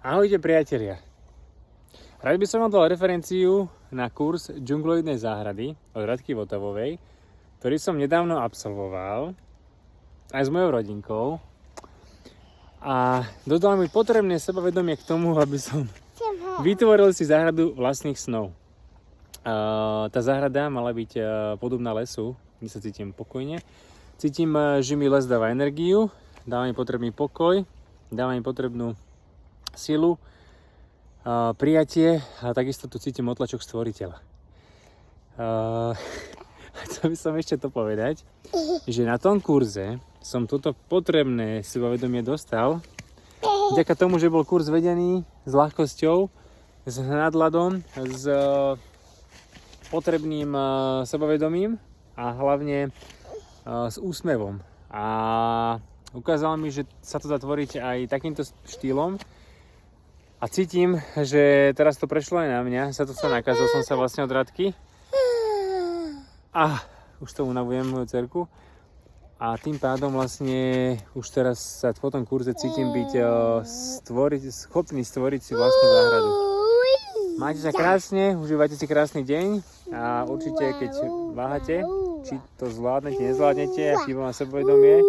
Ahojte priatelia. Rád by som vám dal referenciu na kurz džungloidnej záhrady od Radky Votavovej, ktorý som nedávno absolvoval aj s mojou rodinkou. A dodal mi potrebné sebavedomie k tomu, aby som vytvoril si záhradu vlastných snov. Tá záhrada mala byť podobná lesu, kde sa cítim pokojne. Cítim, že mi les dáva energiu, dáva mi potrebný pokoj, dáva mi potrebnú silu, prijatie a takisto tu cítim otlačok stvoriteľa. Chcel by som ešte to povedať, že na tom kurze som toto potrebné sebavedomie dostal vďaka tomu, že bol kurz vedený s ľahkosťou, s nadhľadom, s potrebným sebavedomím a hlavne s úsmevom. A ukázal mi, že sa to dá tvoriť aj takýmto štýlom. A cítim, že teraz to prešlo aj na mňa, sa to nakázal som sa vlastne od Radky. A už to unavujem moju dcerku. A tým pádom vlastne už teraz sa po tom kurze cítim byť schopný stvoriť si vlastnú záhradu. Majte sa krásne, užívajte si krásny deň a určite keď váhate, či to zvládnete, nezvládnete a chýba vám sebavedomie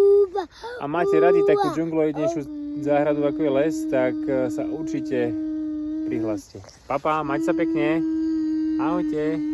a máte radi takú džungloidnejšiu záhradu ako je les, tak sa určite prihláste. Papa, majte sa pekne. Ahojte.